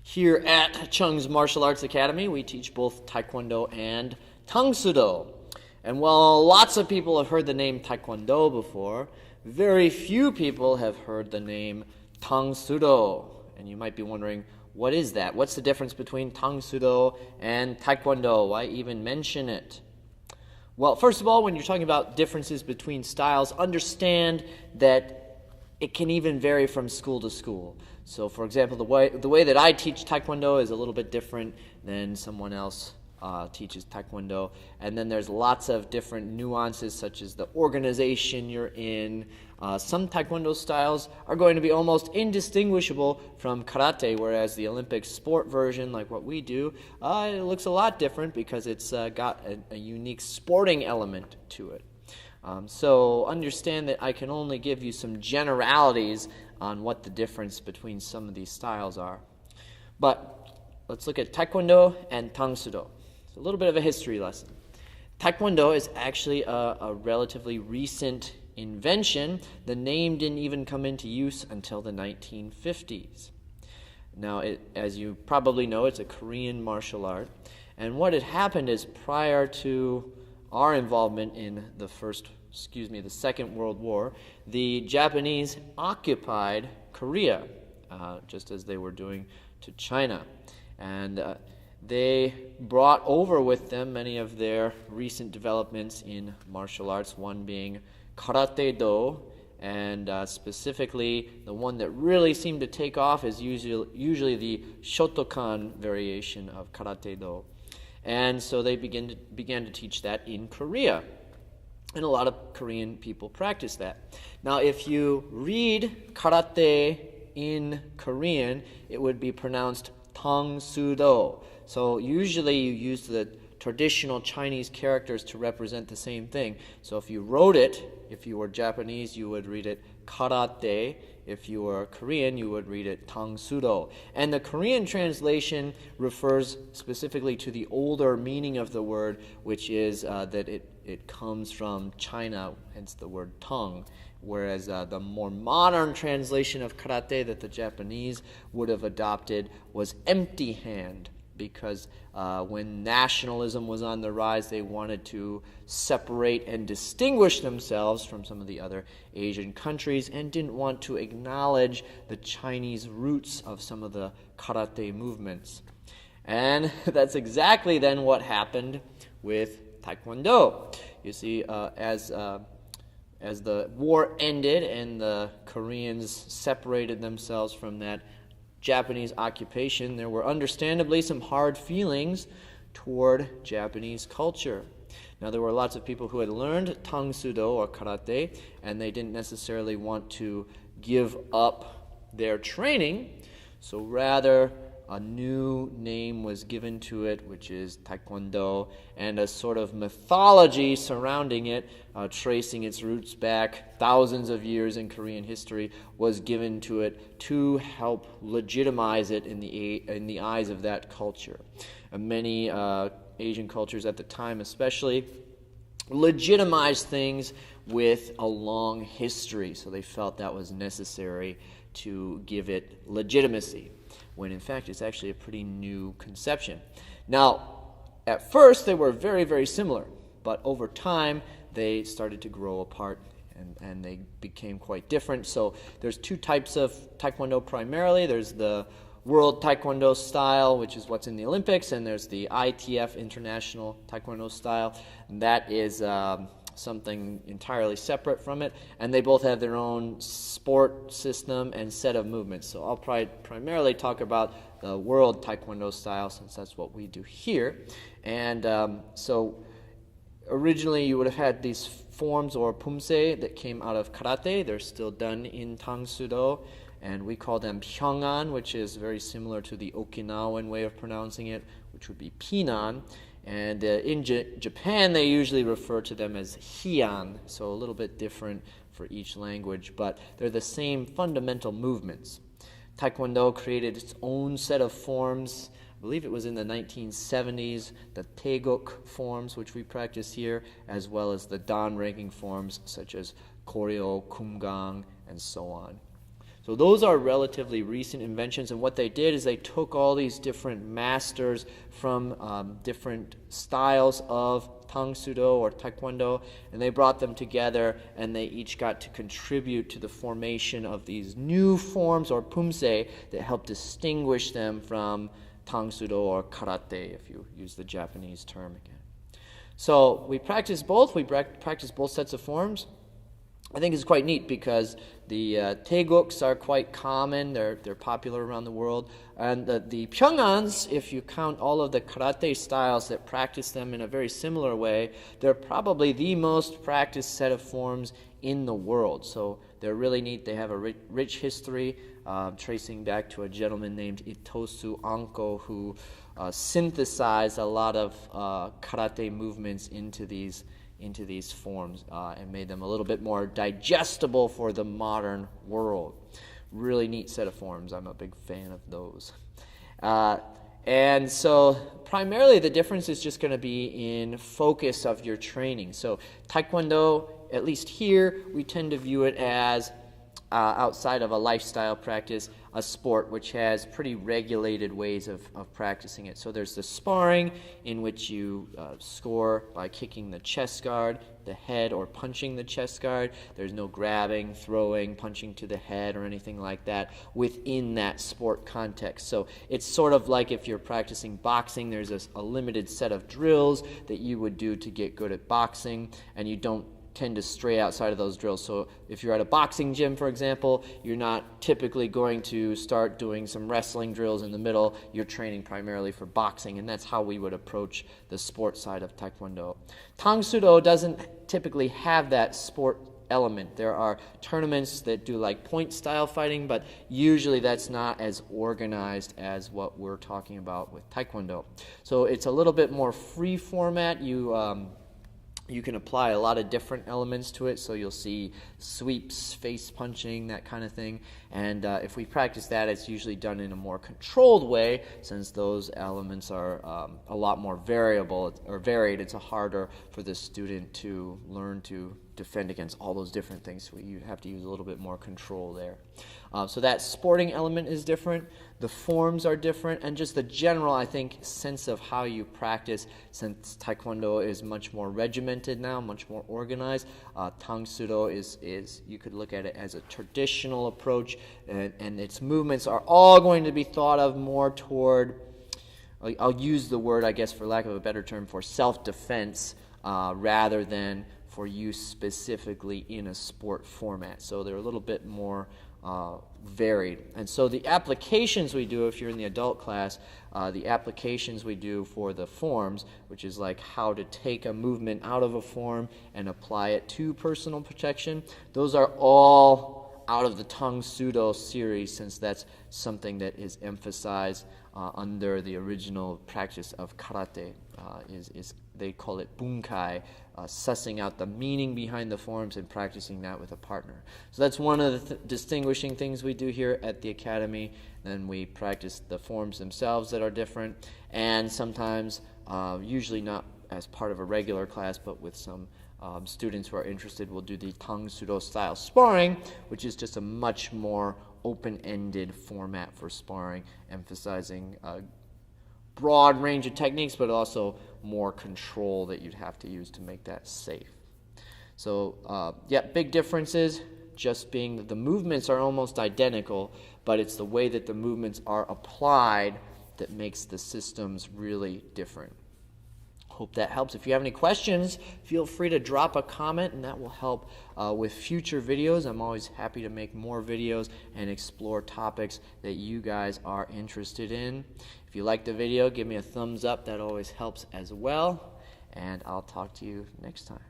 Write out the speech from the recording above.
Here at Chung's Martial Arts Academy, we teach both Taekwondo and Tang. And while lots of people have heard the name Taekwondo before, very few people have heard the name Tang. And you might be wondering, what is that? What's the difference between Tang and Taekwondo? Why even mention it? Well, first of all, when you're talking about differences between styles, understand that it can even vary from school to school. So, for example, the way that I teach Taekwondo is a little bit different than someone else teaches Taekwondo. And then there's lots of different nuances, such as the organization you're in. Some Taekwondo styles are going to be almost indistinguishable from karate, whereas the Olympic sport version, like what we do, it looks a lot different because it's got a unique sporting element to it. So understand that I can only give you some generalities on what the difference between some of these styles are. But let's look at Taekwondo and Tang. It's a little bit of a history lesson. Taekwondo is actually a relatively recent invention. The name didn't even come into use until the 1950s. Now, as you probably know, it's a Korean martial art. And what had happened is prior to our involvement in the Second World War, the Japanese occupied Korea, just as they were doing to China. And they brought over with them many of their recent developments in martial arts, one being Karate-Do, and specifically the one that really seemed to take off is usually the Shotokan variation of Karate-Do. And so they began to teach that in Korea. And a lot of Korean people practice that. Now, if you read karate in Korean, it would be pronounced Tang. So usually you use the traditional Chinese characters to represent the same thing. So if you wrote it, if you were Japanese, you would read it karate. If you were Korean, you would read it Tang. And the Korean translation refers specifically to the older meaning of the word, which is that it comes from China, hence the word Tang. Whereas the more modern translation of karate that the Japanese would have adopted was empty hand, because when nationalism was on the rise, they wanted to separate and distinguish themselves from some of the other Asian countries and didn't want to acknowledge the Chinese roots of some of the karate movements. And that's exactly then what happened with Taekwondo. You see, as the war ended and the Koreans separated themselves from that Japanese occupation, there were understandably some hard feelings toward Japanese culture. Now, there were lots of people who had learned Tang or karate, and they didn't necessarily want to give up their training, so rather a new name was given to it, which is Taekwondo, and a sort of mythology surrounding it, tracing its roots back thousands of years in Korean history, was given to it to help legitimize it in the eyes of that culture. And many Asian cultures at the time especially legitimized things with a long history, so they felt that was necessary to give it legitimacy, when in fact it's actually a pretty new conception. Now, at first they were very, very similar, but over time they started to grow apart and they became quite different. So there's two types of Taekwondo primarily. There's the World Taekwondo style, which is what's in the Olympics, and there's the ITF, International Taekwondo style, and that is something entirely separate from it, and they both have their own sport system and set of movements. So I'll primarily talk about the World Taekwondo style, since that's what we do here. And so originally you would have had these forms or pumse that came out of karate. They're still done in Tang, and we call them Pyongan, which is very similar to the Okinawan way of pronouncing it, which would be Pinan. And in Japan, they usually refer to them as Heian, so a little bit different for each language, but they're the same fundamental movements. Taekwondo created its own set of forms. I believe it was in the 1970s, the Taeguk forms, which we practice here, as well as the Dan ranking forms, such as Koryo, Kumgang, and so on. So those are relatively recent inventions, and what they did is they took all these different masters from different styles of Tang Sudo or Taekwondo, and they brought them together, and they each got to contribute to the formation of these new forms or pumse that help distinguish them from Tang Sudo or Karate, if you use the Japanese term again. So we practice both. We practice both sets of forms. I think it's quite neat because the taeguks are quite common. They're popular around the world. And the pyeongans, if you count all of the karate styles that practice them in a very similar way, they're probably the most practiced set of forms in the world. So they're really neat. They have a rich history, tracing back to a gentleman named Itosu Anko, who synthesized a lot of karate movements into these forms and made them a little bit more digestible for the modern world. Really neat set of forms. I'm a big fan of those. And so primarily the difference is just going to be in focus of your training. So Taekwondo, at least here, we tend to view it as outside of a lifestyle practice, a sport which has pretty regulated ways of practicing it. So there's the sparring, in which you score by kicking the chest guard, the head, or punching the chest guard. There's no grabbing, throwing, punching to the head, or anything like that within that sport context. So it's sort of like if you're practicing boxing, there's a limited set of drills that you would do to get good at boxing, and you don't tend to stray outside of those drills. So if you're at a boxing gym, for example, you're not typically going to start doing some wrestling drills in the middle. You're training primarily for boxing, and that's how we would approach the sport side of Taekwondo. Tang Sudo doesn't typically have that sport element. There are tournaments that do like point style fighting, but usually that's not as organized as what we're talking about with Taekwondo. So it's a little bit more free format. You can apply a lot of different elements to it, so you'll see sweeps, face punching, that kind of thing. And if we practice that, it's usually done in a more controlled way, since those elements are a lot more variable or varied. It's harder for the student to learn to defend against all those different things. So you have to use a little bit more control there. So that sporting element is different. The forms are different, and just the general, I think, sense of how you practice, since Taekwondo is much more regimented now, much more organized. Tang Sudo is you could look at it as a traditional approach, and its movements are all going to be thought of more toward, I'll use the word, I guess, for lack of a better term, for self-defense rather than for use specifically in a sport format. So they're a little bit more varied. And so the applications we do, if you're in the adult class, the applications we do for the forms, which is like how to take a movement out of a form and apply it to personal protection, those are all out of the Tang Sudo series, since that's something that is emphasized under the original practice of karate. They call it bunkai, sussing out the meaning behind the forms and practicing that with a partner. So that's one of the distinguishing things we do here at the academy. Then we practice the forms themselves that are different, and sometimes, usually not as part of a regular class, but with some students who are interested, we'll do the Tang Sudo style sparring, which is just a much more open-ended format for sparring, emphasizing broad range of techniques, but also more control that you'd have to use to make that safe. So, yeah, big differences, just being that the movements are almost identical, but it's the way that the movements are applied that makes the systems really different. Hope that helps. If you have any questions, feel free to drop a comment, and that will help with future videos. I'm always happy to make more videos and explore topics that you guys are interested in. If you like the video, give me a thumbs up. That always helps as well. And I'll talk to you next time.